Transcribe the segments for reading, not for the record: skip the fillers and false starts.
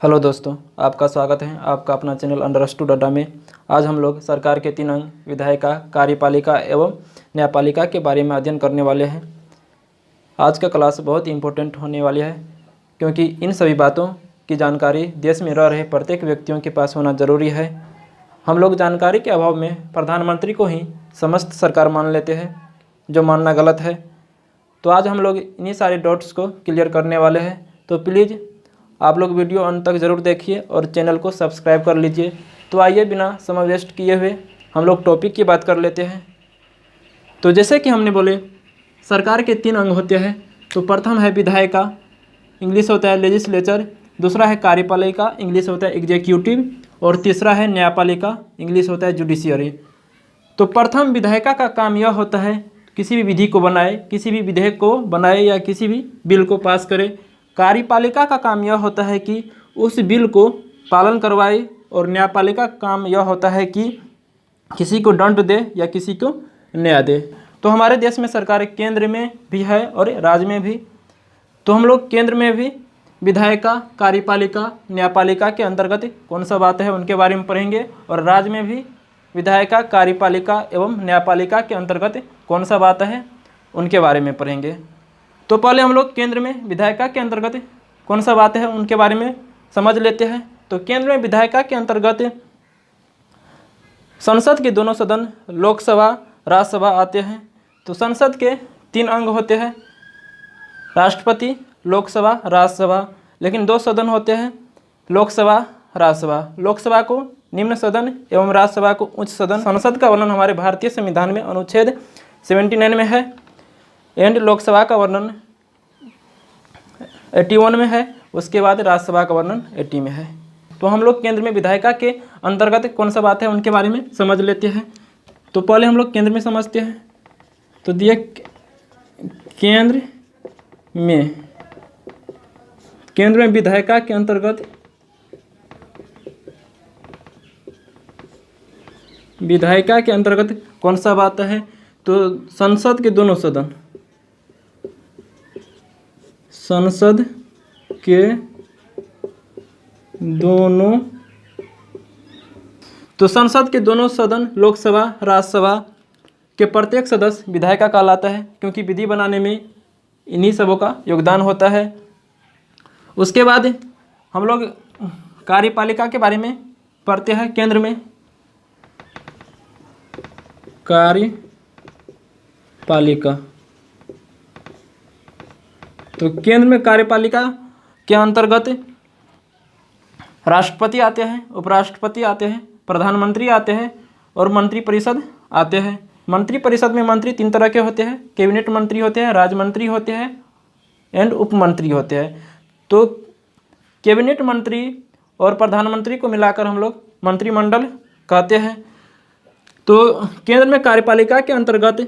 Hello दोस्तों, आपका स्वागत है आपका अपना चैनल अंडरस्टूड अड्डा में। आज हम लोग सरकार के 3 अंग विधायिका, कार्यपालिका एवं न्यायपालिका के बारे में अध्ययन करने वाले हैं। आज का क्लास बहुत इम्पोर्टेंट होने वाली है क्योंकि इन सभी बातों की जानकारी देश में रह रहे प्रत्येक व्यक्तियों के पास होना ज़रूरी है। हम लोग जानकारी के अभाव में प्रधानमंत्री को ही समस्त सरकार मान लेते हैं, जो मानना गलत है। तो आज हम लोग इन्हीं सारे डाउट्स को क्लियर करने वाले हैं। तो प्लीज़ आप लोग वीडियो अंत तक ज़रूर देखिए और चैनल को सब्सक्राइब कर लीजिए। तो आइए बिना समय वेस्ट किए हुए हम लोग टॉपिक की बात कर लेते हैं। तो जैसे कि हमने बोले, सरकार के 3 अंग होते हैं। तो प्रथम है विधायिका, इंग्लिश होता है लेजिस्लेचर। दूसरा है कार्यपालिका, इंग्लिश होता है एग्जीक्यूटिव। और तीसरा है न्यायपालिका, इंग्लिश होता है जुडिशियरी। तो प्रथम विधायिका का काम यह होता है किसी भी विधि को बनाए, किसी भी विधेयक को बनाए या किसी भी बिल को पास करे। कार्यपालिका का काम यह होता है कि उस बिल को पालन करवाए। और न्यायपालिका का काम यह होता है कि किसी को दंड दे या किसी को न्याय दे। तो हमारे देश में सरकार केंद्र में भी है और राज्य में भी। तो हम लोग केंद्र में भी विधायिका, कार्यपालिका, न्यायपालिका के अंतर्गत कौन सा बात है उनके बारे में पढ़ेंगे। और राज्य में भी विधायिका, कार्यपालिका एवं न्यायपालिका के अंतर्गत कौन सा बात है उनके बारे में पढ़ेंगे। तो पहले हम लोग केंद्र में विधायिका के अंतर्गत कौन सा बात है उनके बारे में समझ लेते हैं। तो केंद्र में विधायिका के अंतर्गत संसद के दोनों सदन, लोकसभा, राज्यसभा आते हैं। तो संसद के 3 अंग होते हैं, राष्ट्रपति, लोकसभा, राज्यसभा। लेकिन 2 सदन होते हैं, लोकसभा, राज्यसभा। लोकसभा को निम्न सदन एवं राज्यसभा को उच्च सदन। संसद का वर्णन हमारे भारतीय संविधान में अनुच्छेद 79 में है एंड लोकसभा का वर्णन 81 में है। उसके बाद राज्यसभा का वर्णन 80 में है। तो हम लोग केंद्र में विधायिका के अंतर्गत कौन सा बात है उनके बारे में समझ लेते हैं। तो पहले हम लोग केंद्र में समझते हैं। तो दिए केंद्र में विधायिका के अंतर्गत विधायिका के अंतर्गत कौन सा बात है। तो संसद के दोनों सदन, संसद के दोनों तो संसद के दोनों सदन, लोकसभा, राज्यसभा के प्रत्येक सदस्य विधायिका कहलाता है, क्योंकि विधि बनाने में इन्हीं सबों का योगदान होता है। उसके बाद हम लोग कार्यपालिका के बारे में पढ़ते हैं। केंद्र में कार्यपालिका, तो केंद्र में कार्यपालिका के अंतर्गत राष्ट्रपति आते हैं, उपराष्ट्रपति आते हैं, प्रधानमंत्री आते हैं और मंत्रिपरिषद आते हैं। मंत्रिपरिषद में मंत्री 3 तरह के होते हैं, कैबिनेट मंत्री होते हैं, राज्य मंत्री होते हैं एंड उपमंत्री होते हैं। तो कैबिनेट मंत्री और प्रधानमंत्री को मिलाकर हम लोग मंत्रिमंडल कहते हैं। तो केंद्र में कार्यपालिका के अंतर्गत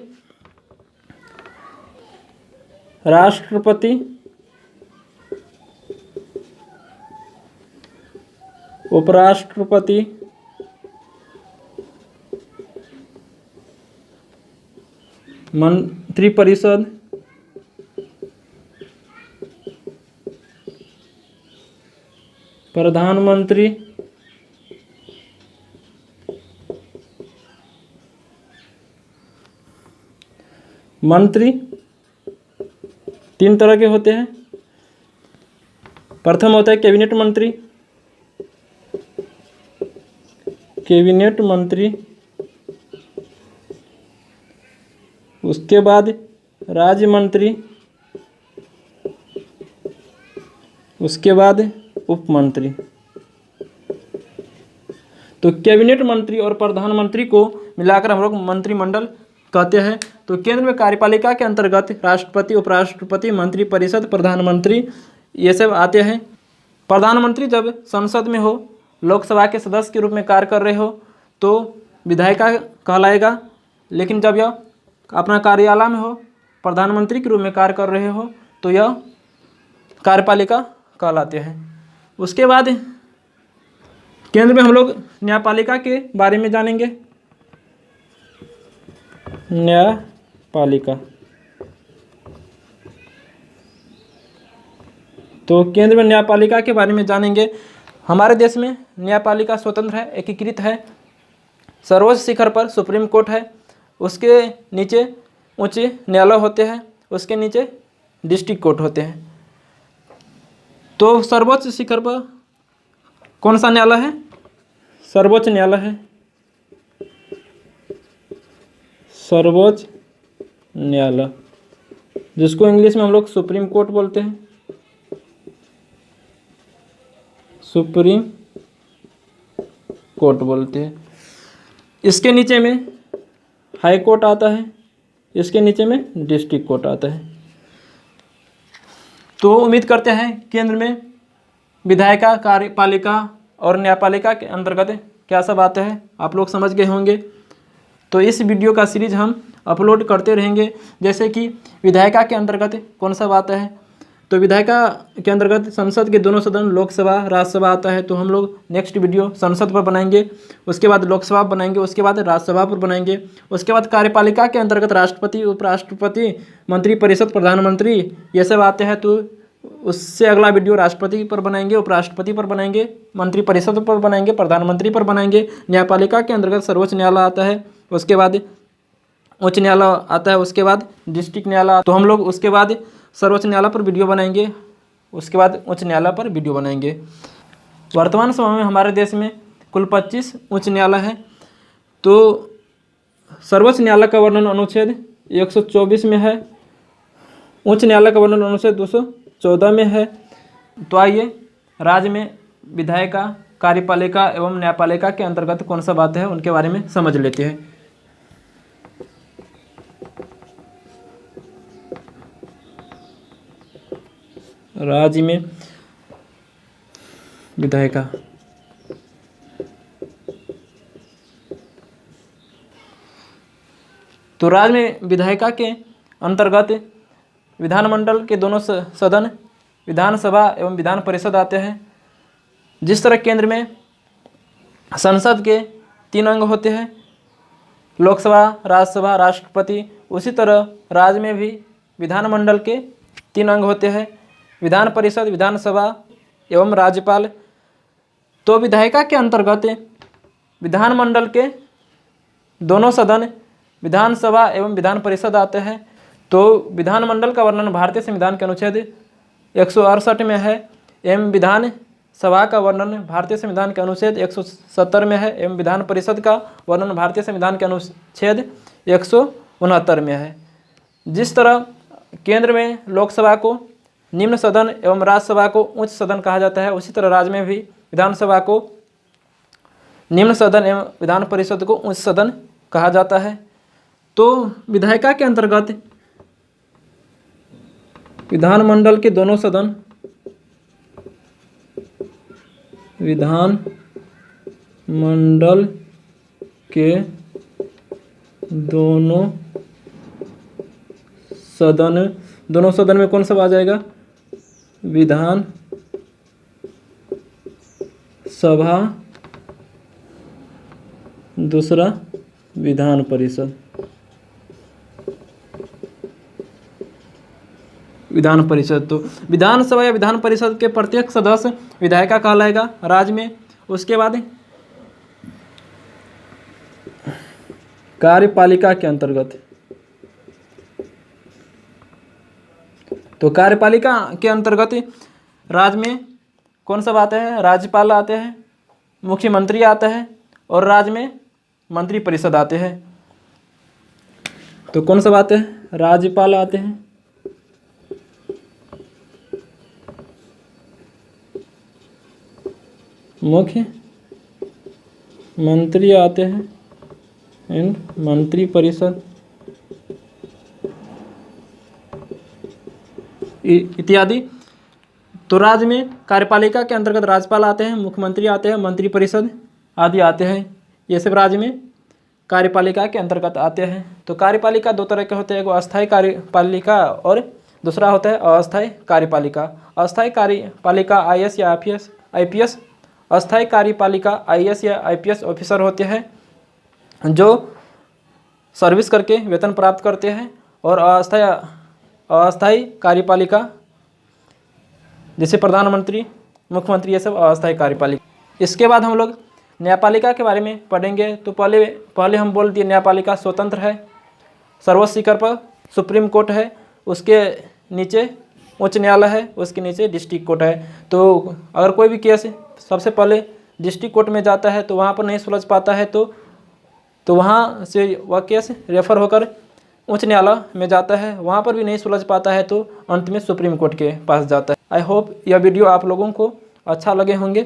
राष्ट्रपति, उपराष्ट्रपति, मंत्रिपरिषद, प्रधानमंत्री, मंत्री 3 तरह के होते हैं। प्रथम होता है कैबिनेट मंत्री, कैबिनेट मंत्री। उसके बाद राज्य मंत्री, उसके बाद उपमंत्री। तो कैबिनेट मंत्री और प्रधानमंत्री को मिलाकर हम लोग मंत्रिमंडल कहते हैं। तो केंद्र में कार्यपालिका के अंतर्गत राष्ट्रपति, उपराष्ट्रपति, मंत्रिपरिषद, प्रधानमंत्री ये सब आते हैं। प्रधानमंत्री जब संसद में हो, लोकसभा के सदस्य के रूप में कार्य कर रहे हो तो विधायिका कहलाएगा। लेकिन जब यह अपना कार्यालय में हो, प्रधानमंत्री के रूप में कार्य कर रहे हो तो यह कार्यपालिका कहलाते हैं। उसके बाद केंद्र में हम लोग न्यायपालिका के बारे में जानेंगे। न्यायपालिका, तो केंद्र में न्यायपालिका के बारे में जानेंगे। हमारे देश में न्यायपालिका स्वतंत्र है, एकीकृत है। सर्वोच्च शिखर पर सुप्रीम कोर्ट है, उसके नीचे उच्च न्यायालय होते हैं, उसके नीचे डिस्ट्रिक्ट कोर्ट होते हैं। तो सर्वोच्च शिखर पर कौन सा न्यायालय है? सर्वोच्च न्यायालय है, सर्वोच्च न्यायालय, जिसको इंग्लिश में हम लोग सुप्रीम कोर्ट बोलते हैं, सुप्रीम कोर्ट बोलते हैं। इसके नीचे में हाई कोर्ट आता है, इसके नीचे में डिस्ट्रिक्ट कोर्ट आता है। तो उम्मीद करते हैं केंद्र में विधायिका, कार्यपालिका और न्यायपालिका के अंतर्गत क्या सब आते हैं आप लोग समझ गए होंगे। तो इस वीडियो का सीरीज हम अपलोड करते रहेंगे, जैसे कि विधायिका के अंतर्गत कौन सा आता है। तो विधायिका के अंतर्गत संसद के दोनों सदन लोकसभा राज्यसभा आता है। तो हम लोग नेक्स्ट वीडियो संसद पर बनाएंगे, उसके बाद लोकसभा बनाएंगे, उसके बाद राज्यसभा पर बनाएंगे। उसके बाद कार्यपालिका के अंतर्गत राष्ट्रपति, उपराष्ट्रपति, मंत्रिपरिषद, प्रधानमंत्री ये सब आते हैं। तो उससे अगला वीडियो राष्ट्रपति पर बनाएंगे, उपराष्ट्रपति पर बनाएंगे, मंत्रिपरिषद पर बनाएंगे, प्रधानमंत्री पर बनाएंगे। न्यायपालिका के अंतर्गत सर्वोच्च न्यायालय आता है, उसके बाद उच्च न्यायालय आता है, उसके बाद डिस्ट्रिक्ट न्यायालय। तो हम लोग उसके बाद सर्वोच्च न्यायालय पर वीडियो बनाएंगे, उसके बाद उच्च न्यायालय पर वीडियो बनाएंगे। वर्तमान समय में हमारे देश में कुल 25 उच्च न्यायालय है। तो सर्वोच्च न्यायालय का वर्णन अनुच्छेद 124 में है, उच्च न्यायालय का वर्णन अनुच्छेद 214 में है। तो आइए राज्य में विधायिका, कार्यपालिका एवं न्यायपालिका के अंतर्गत कौन सा बात है उनके बारे में समझ लेते हैं। राज्य में विधायिका, तो राज्य में विधायिका के अंतर्गत विधानमंडल के दोनों सदन, विधानसभा एवं विधान परिषद आते हैं। जिस तरह केंद्र में संसद के 3 अंग होते हैं, लोकसभा, राज्यसभा, राष्ट्रपति, उसी तरह राज्य में भी विधानमंडल के 3 अंग होते हैं, विधान परिषद, विधानसभा एवं राज्यपाल। तो विधायिका के अंतर्गत विधानमंडल के दोनों सदन, विधानसभा एवं विधान परिषद आते हैं। तो विधानमंडल का वर्णन भारतीय संविधान के अनुच्छेद 168 में है, एवं विधान सभा का वर्णन भारतीय संविधान के अनुच्छेद 170 में है, एवं विधान परिषद का वर्णन भारतीय संविधान के अनुच्छेद 169 में है। जिस तरह केंद्र में लोकसभा को निम्न सदन एवं राज्यसभा को उच्च सदन कहा जाता है, उसी तरह राज्य में भी विधानसभा को निम्न सदन एवं विधान परिषद को उच्च सदन कहा जाता है। तो विधायिका के अंतर्गत विधानमंडल के दोनों सदन, विधानमंडल के दोनों सदन में कौन सा आ जाएगा? विधान सभा, दूसरा विधान परिषद। विधान परिषद, तो विधानसभा या विधान परिषद के प्रत्येक सदस्य विधायिका कहलाएगा राज्य में। उसके बाद कार्यपालिका के अंतर्गत, तो कार्यपालिका के अंतर्गत राज्य में कौन सा आते हैं? राज्यपाल आते हैं, मुख्यमंत्री आता है और राज्य में मंत्री परिषद आते हैं। तो कौन सा आते हैं? राज्यपाल आते हैं, मुख्य मंत्री आते हैं एंड मंत्री परिषद इत्यादि। तो राज्य में कार्यपालिका के अंतर्गत राज्यपाल आते हैं, मुख्यमंत्री आते हैं, मंत्री परिषद आदि आते हैं। ये सब राज्य में कार्यपालिका के अंतर्गत आते हैं। तो कार्यपालिका 2 तरह के होते हैं, एक अस्थायी कार्यपालिका और दूसरा होता है अस्थायी कार्यपालिका। अस्थायी कार्यपालिका IAS या IPS, अस्थायी कार्यपालिका IAS या IPS ऑफिसर होते हैं जो सर्विस करके वेतन प्राप्त करते हैं। और अस्थायी कार्यपालिका जैसे प्रधानमंत्री, मुख्यमंत्री, ये सब अस्थायी कार्यपालिका। इसके बाद हम लोग न्यायपालिका के बारे में पढ़ेंगे। तो पहले हम बोल दिए न्यायपालिका स्वतंत्र है, सर्वोच्च शिखर पर सुप्रीम कोर्ट है, उसके नीचे उच्च न्यायालय है, उसके नीचे डिस्ट्रिक्ट कोर्ट है। तो अगर कोई भी केस सबसे पहले डिस्ट्रिक्ट कोर्ट में जाता है तो वहाँ पर नहीं सुलझ पाता है तो वहाँ से वह केस रेफर होकर उच्च न्यायालय में जाता है, वहाँ पर भी नहीं सुलझ पाता है तो अंत में सुप्रीम कोर्ट के पास जाता है। आई होप यह वीडियो आप लोगों को अच्छा लगे होंगे।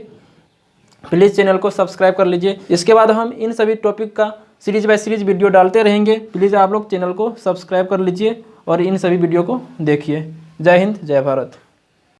प्लीज़ चैनल को सब्सक्राइब कर लीजिए। इसके बाद हम इन सभी टॉपिक का सीरीज बाय सीरीज वीडियो डालते रहेंगे। प्लीज़ आप लोग चैनल को सब्सक्राइब कर लीजिए और इन सभी वीडियो को देखिए। जय हिंद, जय भारत।